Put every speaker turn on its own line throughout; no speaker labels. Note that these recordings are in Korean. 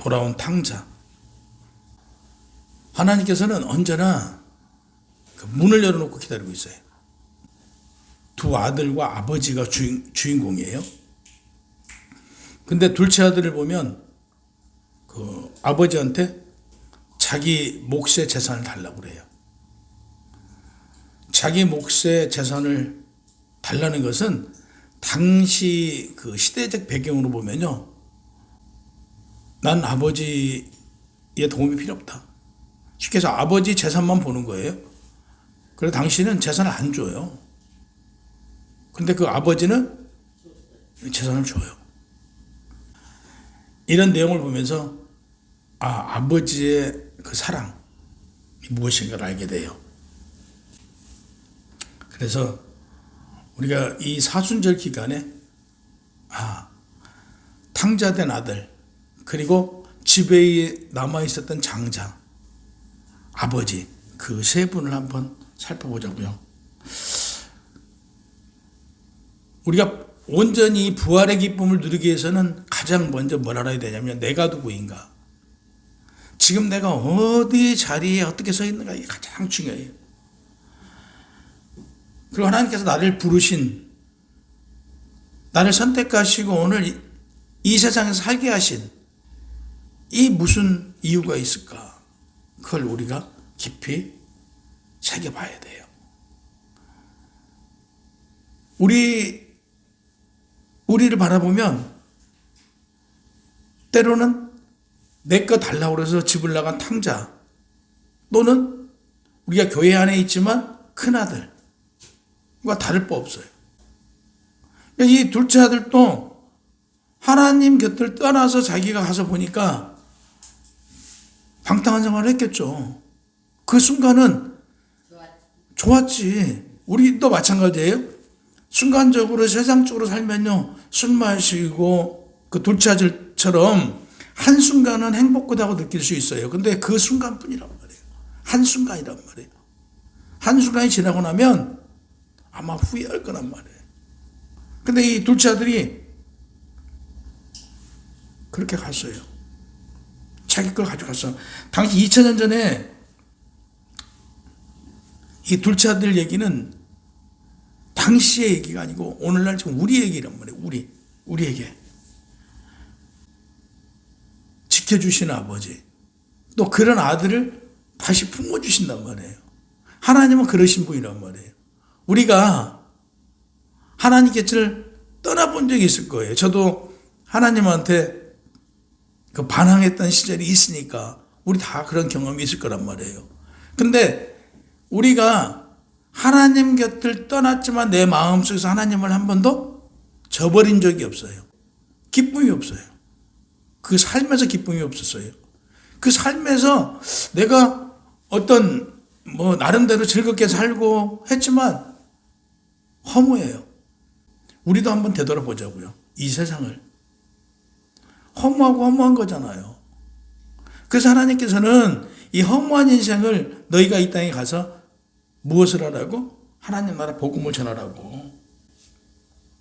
돌아온 탕자. 하나님께서는 언제나 그 문을 열어놓고 기다리고 있어요. 두 아들과 아버지가 주인공이에요. 근데 둘째 아들을 보면 그 아버지한테 자기 몫의 재산을 달라고 그래요. 자기 몫의 재산을 달라는 것은 당시 그 시대적 배경으로 보면요, 난 아버지의 도움이 필요 없다. 쉽게 해서 아버지 재산만 보는 거예요. 그래서 당신은 재산을 안 줘요. 근데 그 아버지는 재산을 줘요. 이런 내용을 보면서 아버지의 그 사랑이 무엇인가를 알게 돼요. 그래서 우리가 이 사순절 기간에 탕자된 아들, 그리고 집에 남아있었던 장자, 아버지, 그 세 분을 한번 살펴보자고요. 우리가 온전히 부활의 기쁨을 누리기 위해서는 가장 먼저 뭘 알아야 되냐면, 내가 누구인가, 지금 내가 어디 자리에 어떻게 서 있는가, 이게 가장 중요해요. 그리고 하나님께서 나를 부르신, 나를 선택하시고 오늘 이 세상에서 살게 하신 이 무슨 이유가 있을까? 그걸 우리가 깊이 새겨봐야 돼요. 우리를 바라보면 때로는 내 거 달라고 그래서 집을 나간 탕자, 또는 우리가 교회 안에 있지만 큰아들과 다를 바 없어요. 이 둘째 아들도 하나님 곁을 떠나서 자기가 가서 보니까 방탕한 생활을 했겠죠. 그 순간은 좋았지. 우리도 마찬가지예요. 순간적으로 세상적으로 살면요, 술 마시고 그 둘째 아들처럼 한순간은 행복하다고 느낄 수 있어요. 근데 그 순간뿐이란 말이에요. 한순간이란 말이에요. 한순간이 지나고 나면 아마 후회할 거란 말이에요. 근데 이 둘째 아들이 그렇게 갔어요. 자기 걸 가져갔어. 당시 2000년 전에 이 둘째 아들 얘기는 당시의 얘기가 아니고 오늘날 지금 우리 얘기란 말이에요. 우리에게 지켜주시는 아버지, 또 그런 아들을 다시 품어주신단 말이에요. 하나님은 그러신 분이란 말이에요. 우리가 하나님 곁을 떠나본 적이 있을 거예요. 저도 하나님한테 그 반항했던 시절이 있으니까 우리 다 그런 경험이 있을 거란 말이에요. 근데 우리가 하나님 곁을 떠났지만 내 마음속에서 하나님을 한 번도 저버린 적이 없어요. 기쁨이 없어요. 그 삶에서 기쁨이 없었어요. 그 삶에서 내가 어떤 나름대로 즐겁게 살고 했지만 허무해요. 우리도 한번 되돌아보자고요. 이 세상을. 허무한 거잖아요. 그래서 하나님께서는 이 허무한 인생을 너희가 이 땅에 가서 무엇을 하라고? 하나님 나라 복음을 전하라고.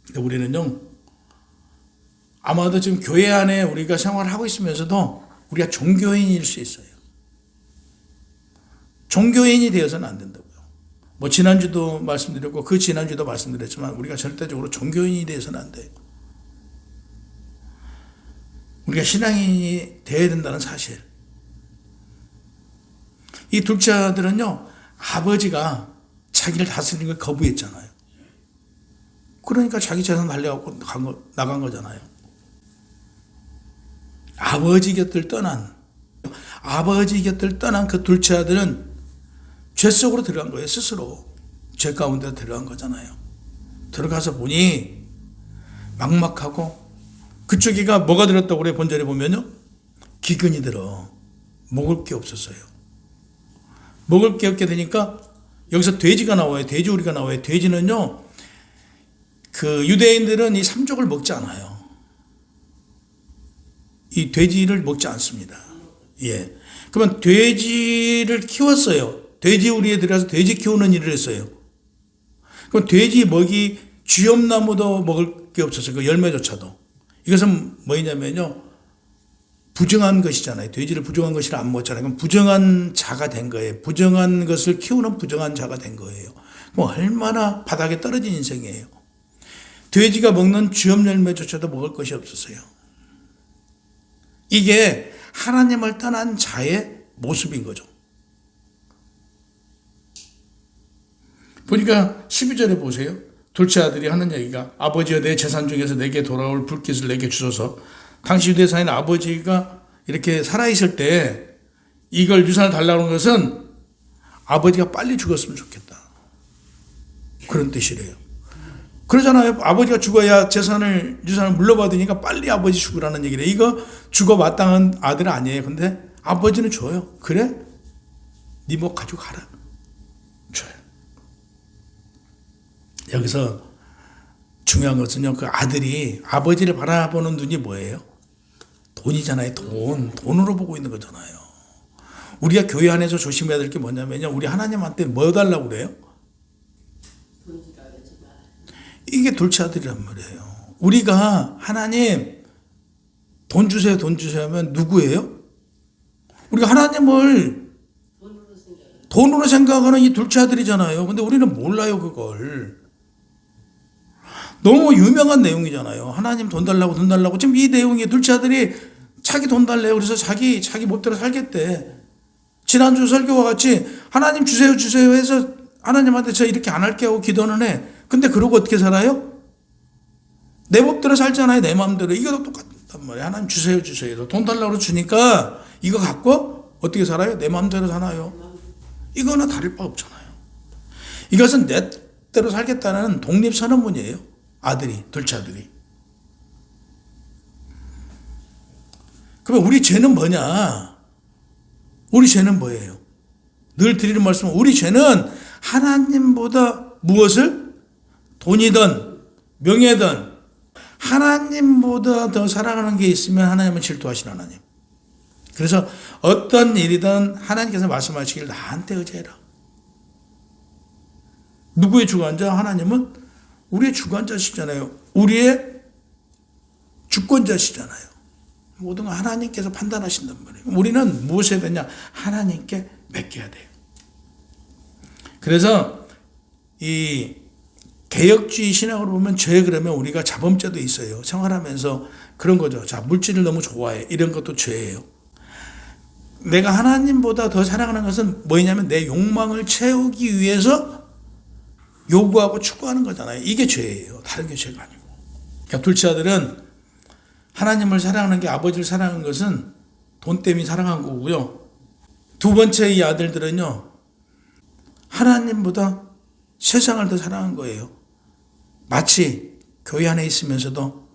근데 우리는요, 아마도 지금 교회 안에 우리가 생활을 하고 있으면서도 우리가 종교인일 수 있어요. 종교인이 되어서는 안 된다고요. 지난주도 말씀드렸고 그 지난주도 말씀드렸지만 우리가 절대적으로 종교인이 되어서는 안 돼요. 우리가 신앙인이 되어야 된다는 사실. 이 둘째 아들은요, 아버지가 자기를 다스리는 걸 거부했잖아요. 그러니까 자기 재산 날려갖고 나간 거잖아요. 아버지 곁을 떠난 그 둘째 아들은 죄 속으로 들어간 거예요. 스스로 죄 가운데 들어간 거잖아요. 들어가서 보니 막막하고, 그쪽이가 뭐가 들었다고 그래? 본절에 보면요, 기근이 들어. 먹을 게 없었어요. 먹을 게 없게 되니까 여기서 돼지가 나와요. 돼지우리가 나와요. 돼지는요, 그 유대인들은 이 삼족을 먹지 않아요. 이 돼지를 먹지 않습니다. 예. 그러면 돼지를 키웠어요. 돼지우리에 들어가서 돼지 키우는 일을 했어요. 그럼 돼지 먹이 쥐엄나무도 먹을 게 없었어요. 그 열매조차도. 이것은 뭐냐면요, 부정한 것이잖아요. 돼지를 부정한 것이라 안 먹었잖아요. 그럼 부정한 자가 된 거예요. 부정한 것을 키우는 부정한 자가 된 거예요. 뭐 얼마나 바닥에 떨어진 인생이에요. 돼지가 먹는 쥐업 열매조차도 먹을 것이 없었어요. 이게 하나님을 떠난 자의 모습인 거죠. 보니까 12절에 보세요. 둘째 아들이 하는 얘기가 아버지여 내 재산 중에서 내게 돌아올 불깃을 내게 주소서. 당시 유대사인 아버지가 이렇게 살아있을 때 이걸 유산을 달라는 것은 아버지가 빨리 죽었으면 좋겠다. 그런 뜻이래요. 그러잖아요. 아버지가 죽어야 유산을 물려받으니까 빨리 아버지 죽으라는 얘기래. 이거 죽어 마땅한 아들 아니에요. 근데 아버지는 줘요. 그래? 네 목 가지고 가라. 줘요. 여기서 중요한 것은요. 그 아들이 아버지를 바라보는 눈이 뭐예요? 돈이잖아요. 돈으로 보고 있는 거잖아요. 우리가 교회 안에서 조심해야 될 게 뭐냐면요. 우리 하나님한테 뭐 달라고 그래요? 이게 둘째 아들이란 말이에요. 우리가 하나님 돈 주세요, 돈 주세요 하면 누구예요? 우리가 하나님을 돈으로 생각하는 이 둘째 아들이잖아요. 근데 우리는 몰라요, 그걸. 너무 유명한 내용이잖아요. 하나님 돈 달라고 돈 달라고. 지금 이 내용이 둘째 아들이 자기 돈 달래요. 그래서 자기 몫대로 살겠대. 지난주 설교와 같이 하나님 주세요 주세요 해서 하나님한테 저 이렇게 안 할게 하고 기도는 해. 근데 그러고 어떻게 살아요? 내 법대로 살잖아요. 내 마음대로. 이것도 똑같단 말이에요. 하나님 주세요 주세요. 돈 달라고 주니까 이거 갖고 어떻게 살아요? 내 마음대로 사나요? 이거는 다를 바 없잖아요. 이것은 내 대로 살겠다는 독립선언문이에요. 둘째 아들이. 그러면 우리 죄는 뭐냐? 우리 죄는 뭐예요? 늘 드리는 말씀은 우리 죄는 하나님보다 무엇을? 돈이든 명예든 하나님보다 더 사랑하는 게 있으면 하나님은 질투하신 하나님. 그래서 어떤 일이든 하나님께서 말씀하시길 나한테 의지해라. 누구의 주관자? 하나님은 우리의 주관자시잖아요. 우리의 주권자시잖아요. 모든 걸 하나님께서 판단하신단 말이에요. 우리는 무엇에 되냐? 하나님께 맡겨야 돼요. 그래서 이 개혁주의 신학으로 보면 죄 그러면 우리가 자범죄도 있어요. 생활하면서 그런 거죠. 자, 물질을 너무 좋아해. 이런 것도 죄예요. 내가 하나님보다 더 사랑하는 것은 뭐냐면 내 욕망을 채우기 위해서 요구하고 추구하는 거잖아요. 이게 죄예요. 다른 게 죄가 아니고. 그러니까 둘째 아들은 하나님을 사랑하는 게 아버지를 사랑하는 것은 돈 때문에 사랑한 거고요. 두 번째 이 아들들은요. 하나님보다 세상을 더 사랑한 거예요. 마치 교회 안에 있으면서도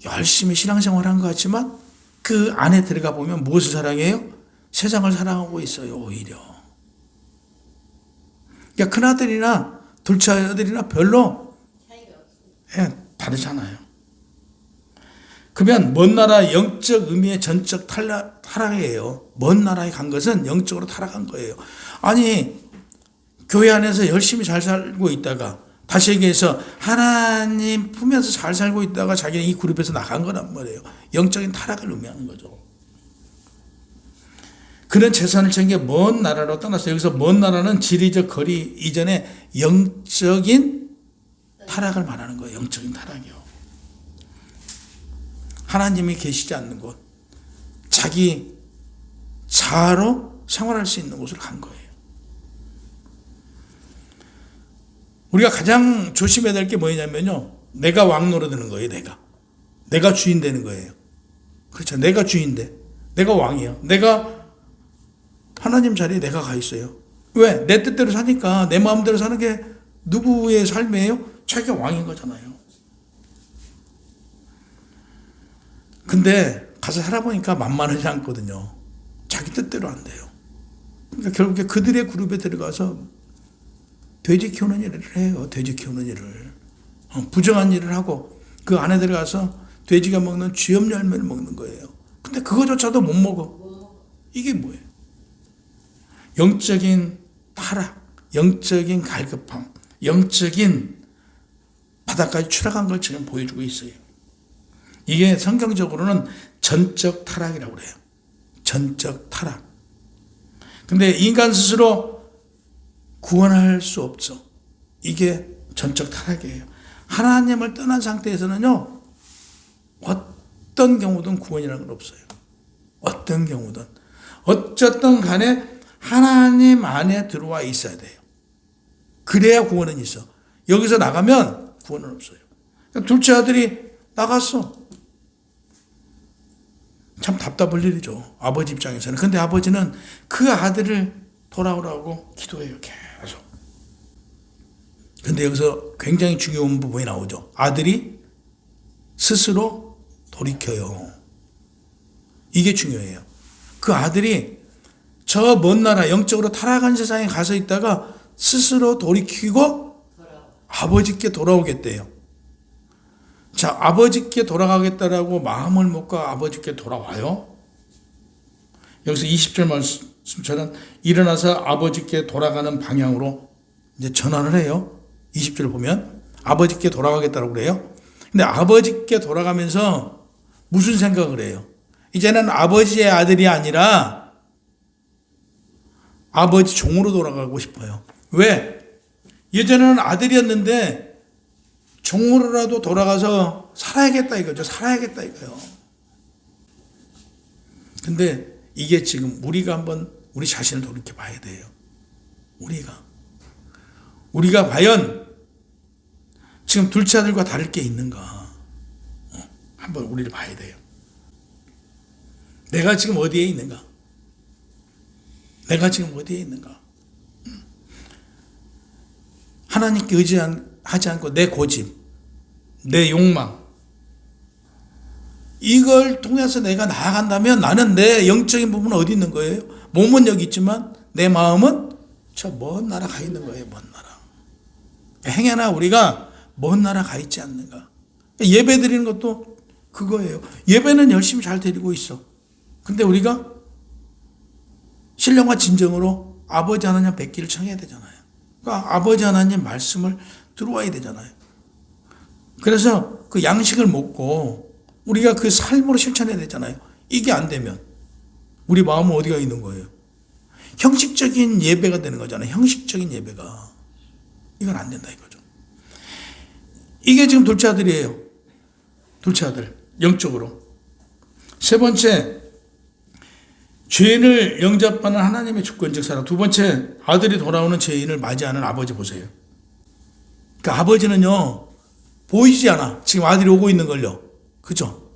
열심히 신앙생활한 것 같지만 그 안에 들어가 보면 무엇을 사랑해요? 세상을 사랑하고 있어요. 오히려. 그러니까 큰아들이나 둘째 아들이나 별로 다르잖아요. 그러면 먼 나라 영적 의미의 전적 타락이에요. 먼 나라에 간 것은 영적으로 타락한 거예요. 아니 교회 안에서 열심히 잘 살고 있다가 다시 얘기해서 하나님 품에서 잘 살고 있다가 자기는 이 그룹에서 나간 거란 말이에요. 영적인 타락을 의미하는 거죠. 그런 재산을 챙겨 먼 나라로 떠났어요. 여기서 먼 나라는 지리적 거리 이전에 영적인 타락을 말하는 거예요. 영적인 타락이요. 하나님이 계시지 않는 곳, 자기 자아로 생활할 수 있는 곳으로 간 거예요. 우리가 가장 조심해야 될 게 뭐냐면요. 내가 왕 노릇하는 거예요. 내가 주인 되는 거예요. 그렇죠. 내가 주인데 내가 왕이에요. 내가 하나님 자리에 내가 가 있어요. 왜? 내 뜻대로 사니까 내 마음대로 사는 게 누구의 삶이에요? 자기가 왕인 거잖아요. 근데 가서 살아보니까 만만하지 않거든요. 자기 뜻대로 안 돼요. 그러니까 결국에 그들의 그룹에 들어가서 돼지 키우는 일을 해요. 돼지 키우는 일을. 부정한 일을 하고 그 안에 들어가서 돼지가 먹는 쥐업 열매를 먹는 거예요. 근데 그거조차도 못 먹어. 이게 뭐예요? 영적인 타락, 영적인 갈급함, 영적인 바닥까지 추락한 걸 지금 보여주고 있어요. 이게 성경적으로는 전적 타락이라고 그래요. 전적 타락. 근데 인간 스스로 구원할 수 없죠. 이게 전적 타락이에요. 하나님을 떠난 상태에서는요, 어떤 경우든 구원이라는 건 없어요. 어떤 경우든. 어쨌든 간에 하나님 안에 들어와 있어야 돼요. 그래야 구원은 있어. 여기서 나가면 구원은 없어요. 그러니까 둘째 아들이 나갔어. 참 답답할 일이죠. 아버지 입장에서는. 근데 아버지는 그 아들을 돌아오라고 기도해요. 계속. 근데 여기서 굉장히 중요한 부분이 나오죠. 아들이 스스로 돌이켜요. 이게 중요해요. 그 아들이 저 먼 나라 영적으로 타락한 세상에 가서 있다가 스스로 돌이키고 아버지께 돌아오겠대요. 자, 아버지께 돌아가겠다라고 마음을 먹고 아버지께 돌아와요. 여기서 20절 말씀처럼 일어나서 아버지께 돌아가는 방향으로 이제 전환을 해요. 20절 보면 아버지께 돌아가겠다고 그래요. 근데 아버지께 돌아가면서 무슨 생각을 해요? 이제는 아버지의 아들이 아니라 아버지 종으로 돌아가고 싶어요. 왜? 예전에는 아들이었는데 종으로라도 돌아가서 살아야겠다 이거죠. 살아야겠다 이거요. 근데 이게 지금 우리가 한번 우리 자신을 돌이켜 봐야 돼요. 우리가 과연 지금 둘째 아들과 다를 게 있는가? 한번 우리를 봐야 돼요. 내가 지금 어디에 있는가? 내가 지금 어디에 있는가? 하나님께 의지하지 않고 내 고집, 내 욕망, 이걸 통해서 내가 나아간다면 나는 내 영적인 부분은 어디 있는 거예요? 몸은 여기 있지만 내 마음은 저 먼 나라 가 있는 거예요. 먼 나라. 행여나 우리가 먼 나라 가 있지 않는가? 예배 드리는 것도 그거예요. 예배는 열심히 잘 드리고 있어. 근데 우리가 신령과 진정으로 아버지 하나님 뵙기를 청해야 되잖아요. 그러니까 아버지 하나님 말씀을 들어와야 되잖아요. 그래서 그 양식을 먹고 우리가 그 삶으로 실천해야 되잖아요. 이게 안 되면 우리 마음은 어디가 있는 거예요? 형식적인 예배가 되는 거잖아요. 형식적인 예배가. 이건 안 된다 이거죠. 이게 지금 둘째 아들이에요. 둘째 아들. 영적으로. 세 번째, 죄인을 영접하는 하나님의 주권적 사랑. 두 번째, 아들이 돌아오는 죄인을 맞이하는 아버지 보세요. 그 아버지는요, 보이지 않아. 지금 아들이 오고 있는 걸요. 그죠?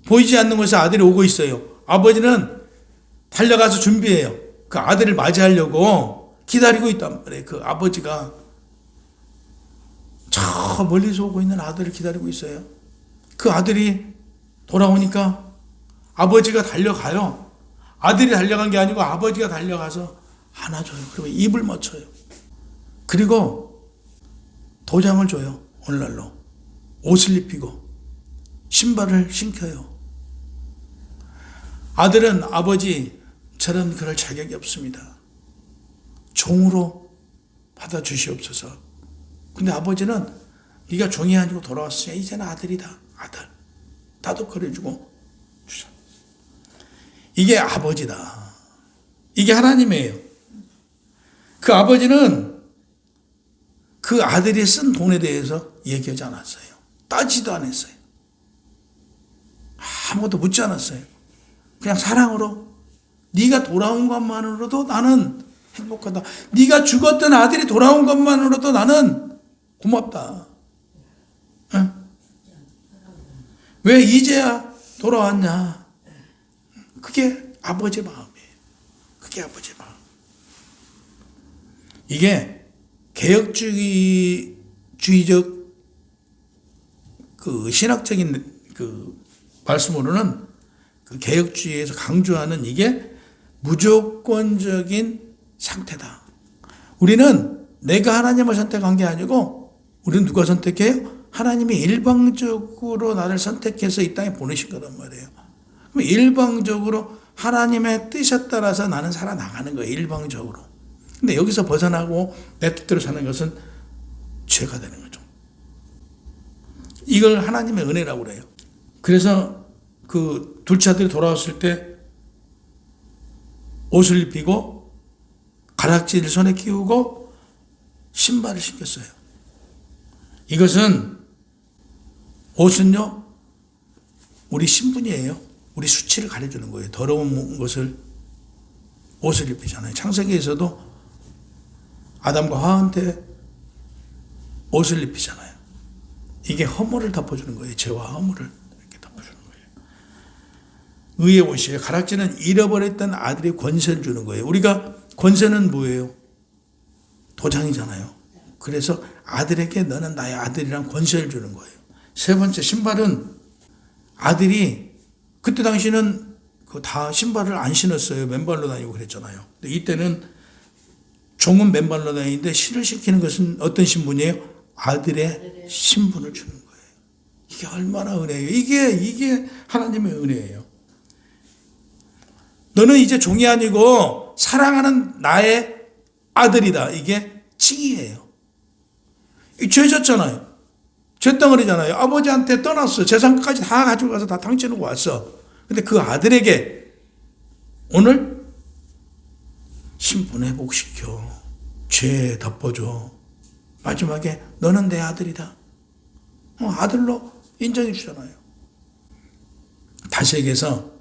보이지 않는 곳에서 아들이 오고 있어요. 아버지는 달려가서 준비해요. 그 아들을 맞이하려고 기다리고 있단 말이에요. 그 아버지가 저 멀리서 오고 있는 아들을 기다리고 있어요. 그 아들이 돌아오니까 아버지가 달려가요. 아들이 달려간 게 아니고 아버지가 달려가서 안아줘요. 그리고 입을 맞춰요. 그리고 도장을 줘요. 오늘날로. 옷을 입히고 신발을 신겨요. 아들은 아버지 저는 그럴 자격이 없습니다. 종으로 받아주시옵소서. 근데 아버지는 네가 종이 아니고 돌아왔으니 이제는 아들이다. 아들. 나도 그래주고 주자. 이게 아버지다. 이게 하나님이에요. 그 아버지는 그 아들이 쓴 돈에 대해서 얘기하지 않았어요. 따지도 않았어요. 아무것도 묻지 않았어요. 그냥 사랑으로 네가 돌아온 것만으로도 나는 행복하다. 네가 죽었던 아들이 돌아온 것만으로도 나는 고맙다. 응? 왜 이제야 돌아왔냐? 그게 아버지의 마음이에요. 그게 아버지의 마음. 이게 개혁주의적 그 신학적인 그 말씀으로는 그 개혁주의에서 강조하는 이게 무조건적인 상태다. 우리는 내가 하나님을 선택한 게 아니고 우리는 누가 선택해요? 하나님이 일방적으로 나를 선택해서 이 땅에 보내신 거란 말이에요. 그럼 일방적으로 하나님의 뜻에 따라서 나는 살아나가는 거예요. 일방적으로. 근데 여기서 벗어나고 내 뜻대로 사는 것은 죄가 되는 거죠. 이걸 하나님의 은혜라고 그래요. 그래서 그 둘째 아들이 돌아왔을 때 옷을 입히고 가락지를 손에 끼우고 신발을 신겼어요. 이것은 옷은요, 우리 신분이에요. 우리 수치를 가려주는 거예요. 더러운 것을 옷을 입히잖아요. 창세기에서도 아담과 하와한테 옷을 입히잖아요. 이게 허물을 덮어주는 거예요. 죄와 허물을 이렇게 덮어주는 거예요. 의의 옷이에요. 가락지는 잃어버렸던 아들의 권세를 주는 거예요. 우리가 권세는 뭐예요? 도장이잖아요. 그래서 아들에게 너는 나의 아들이란 권세를 주는 거예요. 세 번째, 신발은 아들이 그때 당시는 다 신발을 안 신었어요. 맨발로 다니고 그랬잖아요. 근데 이때는 종은 맨발로 다니는데 신을 신기는 것은 어떤 신분이에요? 아들의 신분을 주는 거예요. 이게 얼마나 은혜예요. 이게 하나님의 은혜예요. 너는 이제 종이 아니고 사랑하는 나의 아들이다. 이게 칭의예요. 죄 졌잖아요. 죄덩어리잖아요. 아버지한테 떠났어. 재산까지 다 가지고 가서 다 탕치놓고 왔어. 근데 그 아들에게 오늘 신분 회복시켜. 죄 덮어줘. 마지막에 너는 내 아들이다. 아들로 인정해 주잖아요. 다시 얘기해서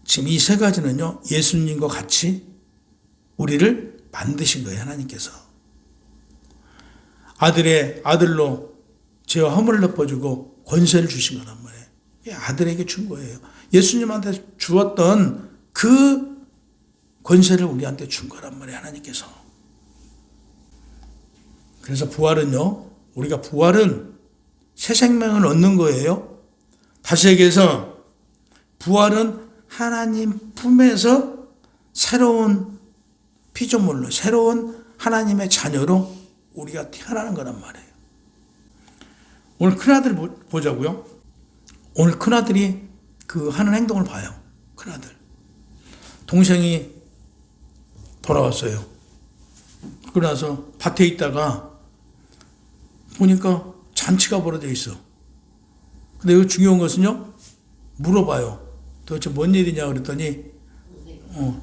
지금 이 세 가지는요, 예수님과 같이 우리를 만드신 거예요. 하나님께서. 아들로 죄와 허물을 덮어주고 권세를 주신 거란 말이에요. 아들에게 준 거예요. 예수님한테 주었던 그 권세를 우리한테 준 거란 말이에요. 하나님께서. 그래서 부활은요, 우리가 부활은 새 생명을 얻는 거예요. 다시 얘기해서 부활은 하나님 품에서 새로운 피조물로, 새로운 하나님의 자녀로 우리가 태어나는 거란 말이에요. 오늘 큰아들 보자고요. 오늘 큰아들이 하는 행동을 봐요. 큰아들. 동생이 돌아왔어요. 그러고 나서 밭에 있다가 보니까 잔치가 벌어져 있어. 근데 여기 중요한 것은요, 물어봐요. 도대체 뭔 일이냐 그랬더니,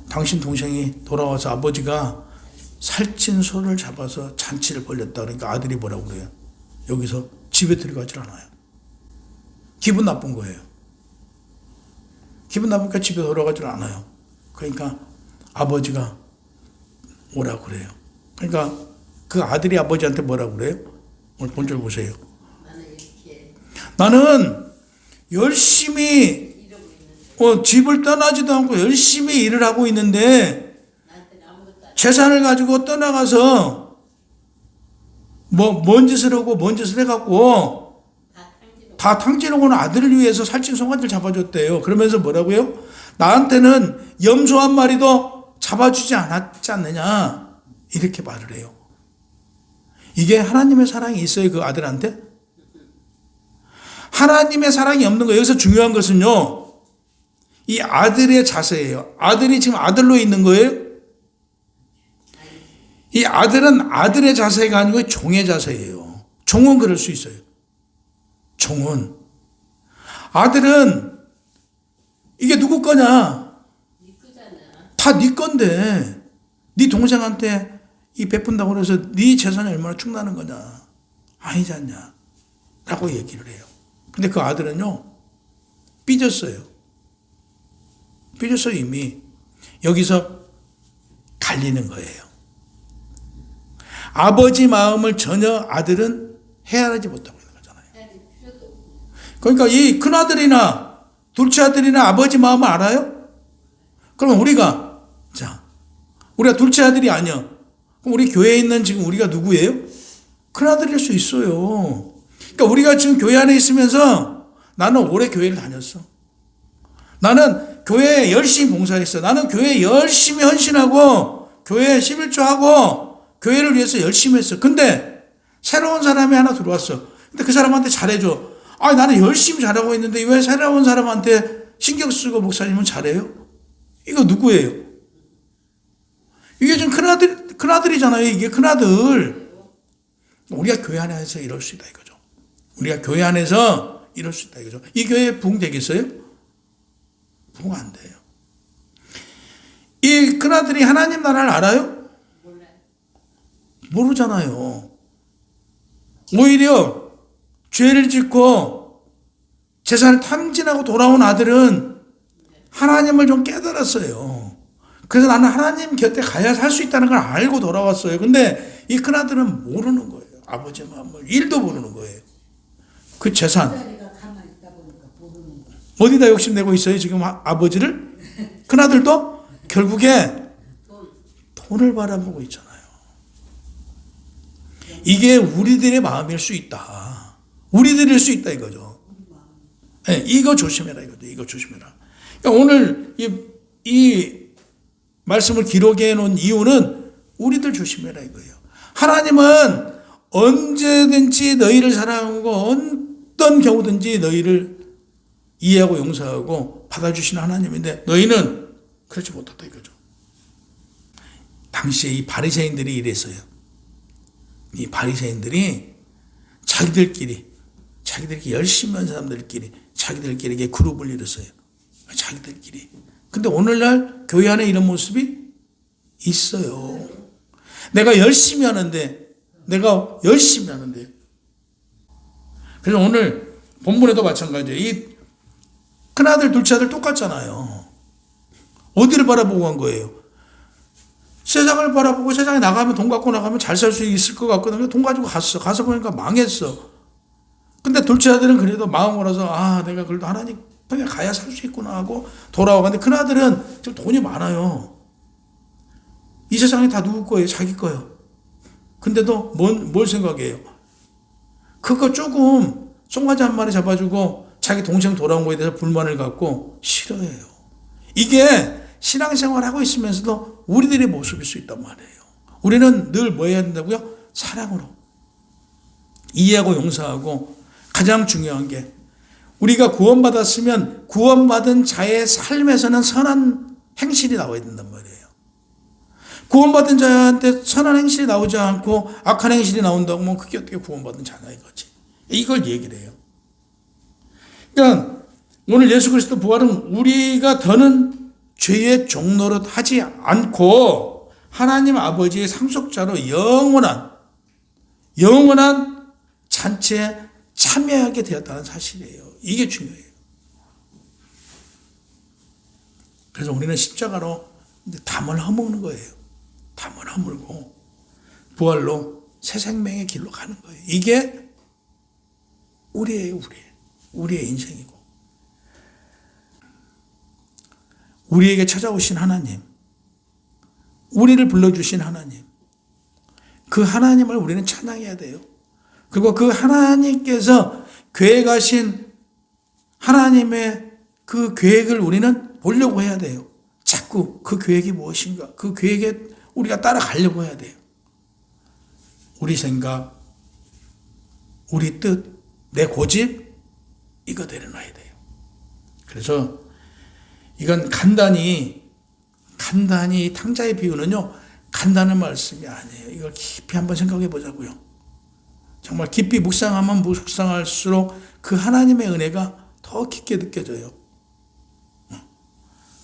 당신 동생이 돌아와서 아버지가 살찐 소를 잡아서 잔치를 벌였다. 그러니까 아들이 뭐라고 그래요? 여기서 집에 들어가질 않아요. 기분 나쁜 거예요. 기분 나쁘니까 집에 돌아가질 않아요. 그러니까 아버지가 오라고 그래요. 그러니까 그 아들이 아버지한테 뭐라고 그래요? 오늘 본절 보세요. 나는 열심히 집을 떠나지도 않고 열심히 일을 하고 있는데 재산을 가지고 떠나가서 뭔 짓을 하고 뭔 짓을 해갖고 다 탕진하고는 아들을 위해서 살찐 송아지를 잡아줬대요. 그러면서 뭐라고요? 나한테는 염소 한 마리도 잡아주지 않았지 않느냐, 이렇게 말을 해요. 이게 하나님의 사랑이 있어요, 그 아들한테? 하나님의 사랑이 없는 거예요. 여기서 중요한 것은요, 이 아들의 자세예요. 아들이 지금 아들로 있는 거예요. 이 아들은 아들의 자세가 아니고 종의 자세예요. 종은 그럴 수 있어요. 종은. 아들은 이게 누구 거냐? 다 네 건데 네 동생한테 이 베푼다고 해서 네 재산이 얼마나 충나는 거냐? 아니지 않냐? 라고 얘기를 해요. 근데 그 아들은요, 삐졌어요. 삐졌어요, 이미. 여기서 갈리는 거예요. 아버지 마음을 전혀 아들은 헤아리지 못하고 있는 거잖아요. 그러니까 이 큰아들이나 둘째 아들이나 아버지 마음을 알아요? 그러면 우리가 둘째 아들이 아니야. 그럼 우리 교회에 있는 지금 우리가 누구예요? 큰아들일 수 있어요. 그러니까 우리가 지금 교회 안에 있으면서 나는 오래 교회를 다녔어. 나는 교회에 열심히 봉사했어. 나는 교회에 열심히 헌신하고 교회에 11조하고 교회를 위해서 열심히 했어. 근데 새로운 사람이 하나 들어왔어. 근데 그 사람한테 잘해줘. 나는 열심히 잘하고 있는데 왜 새로운 사람한테 신경 쓰고 목사님은 잘해요? 이거 누구예요? 이게 지금 큰아들이잖아요. 이게 큰아들. 우리가 교회 안에서 이럴 수 있다 이거죠. 우리가 교회 안에서 이럴 수 있다 이거죠. 이 교회 부흥되겠어요? 부흥 안 돼요. 이 큰아들이 하나님 나라를 알아요? 모르잖아요. 오히려 죄를 짓고 재산을 탐진하고 돌아온 아들은 하나님을 좀 깨달았어요. 그래서 나는 하나님 곁에 가야 살 수 있다는 걸 알고 돌아왔어요. 근데 이 큰아들은 모르는 거예요. 아버지의 마음을. 일도 모르는 거예요. 그 재산. 어디다 욕심내고 있어요? 지금 아버지를? 큰아들도 결국에 돈을 바라보고 있잖아요. 이게 우리들의 마음일 수 있다. 우리들일 수 있다 이거죠. 네, 이거 조심해라 이거죠. 이거 조심해라. 그러니까 오늘 이 말씀을 기록해 놓은 이유는 우리들 조심해라 이거예요. 하나님은 언제든지 너희를 사랑하고 어떤 경우든지 너희를 이해하고 용서하고 받아주시는 하나님인데 너희는 그렇지 못하다 이거죠. 당시에 이 바리새인들이 이랬어요. 이 바리새인들이 자기들끼리 열심히 한 사람들끼리 자기들끼리 이게 그룹을 이뤘어요. 자기들끼리. 근데 오늘날 교회 안에 이런 모습이 있어요. 내가 열심히 하는데 그래서 오늘 본문에도 마찬가지예요. 이 큰아들 둘째 아들 똑같잖아요. 어디를 바라보고 간 거예요? 세상을 바라보고 세상에 나가면 돈 갖고 나가면 잘 살 수 있을 것 같거든요. 돈 가지고 갔어. 가서 보니까 망했어. 근데 둘째 아들은 그래도 마음으로서 내가 그래도 하나님 편에 가야 살 수 있구나 하고 돌아와. 근데 큰아들은 지금 돈이 많아요. 이 세상이 다 누구 거예요? 자기 거예요. 근데도 뭘 생각해요? 그거 조금 송아지 한 마리 잡아주고 자기 동생 돌아온 거에 대해서 불만을 갖고 싫어해요. 이게 신앙생활 하고 있으면서도 우리들의 모습일 수 있단 말이에요. 우리는 늘 뭐 해야 된다고요? 사랑으로 이해하고 용서하고 가장 중요한 게 우리가 구원받았으면 구원받은 자의 삶에서는 선한 행실이 나와야 된단 말이에요. 구원받은 자한테 선한 행실이 나오지 않고 악한 행실이 나온다고 하면 그게 어떻게 구원받은 자냐 이거지. 이걸 얘기를 해요. 그러니까 오늘 예수 그리스도 부활은 우리가 더는 죄의 종노릇 하지 않고 하나님 아버지의 상속자로 영원한 잔치에 참여하게 되었다는 사실이에요. 이게 중요해요. 그래서 우리는 십자가로 담을 허무는 거예요. 담을 허물고 부활로 새 생명의 길로 가는 거예요. 이게 우리의 인생이고 우리에게 찾아오신 하나님, 우리를 불러주신 하나님, 그 하나님을 우리는 찬양해야 돼요. 그리고 그 하나님께서 계획하신 하나님의 그 계획을 우리는 보려고 해야 돼요. 자꾸 그 계획이 무엇인가, 그 계획에 우리가 따라가려고 해야 돼요. 우리 생각, 우리 뜻, 내 고집, 이거 내려놔야 돼요. 그래서 이건 간단히 탕자의 비유는요, 간단한 말씀이 아니에요. 이걸 깊이 한번 생각해 보자고요. 정말 깊이 묵상하면 묵상할수록 그 하나님의 은혜가 더 깊게 느껴져요.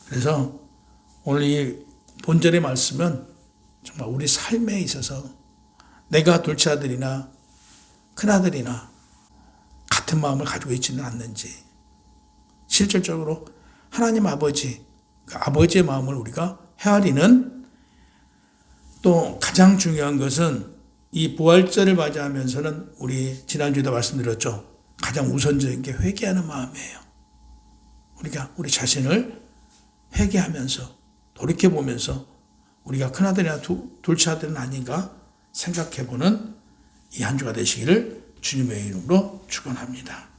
그래서 오늘 이 본절의 말씀은 정말 우리 삶에 있어서 내가 둘째 아들이나 큰아들이나 같은 마음을 가지고 있지는 않는지, 실질적으로 하나님 아버지, 그 아버지의 마음을 우리가 헤아리는, 또 가장 중요한 것은 이 부활절을 맞이하면서는 우리 지난주에도 말씀드렸죠. 가장 우선적인 게 회개하는 마음이에요. 우리가 우리 자신을 회개하면서 돌이켜보면서 우리가 큰아들이나 둘째 아들은 아닌가 생각해보는 이 한 주가 되시기를 주님의 이름으로 축원합니다.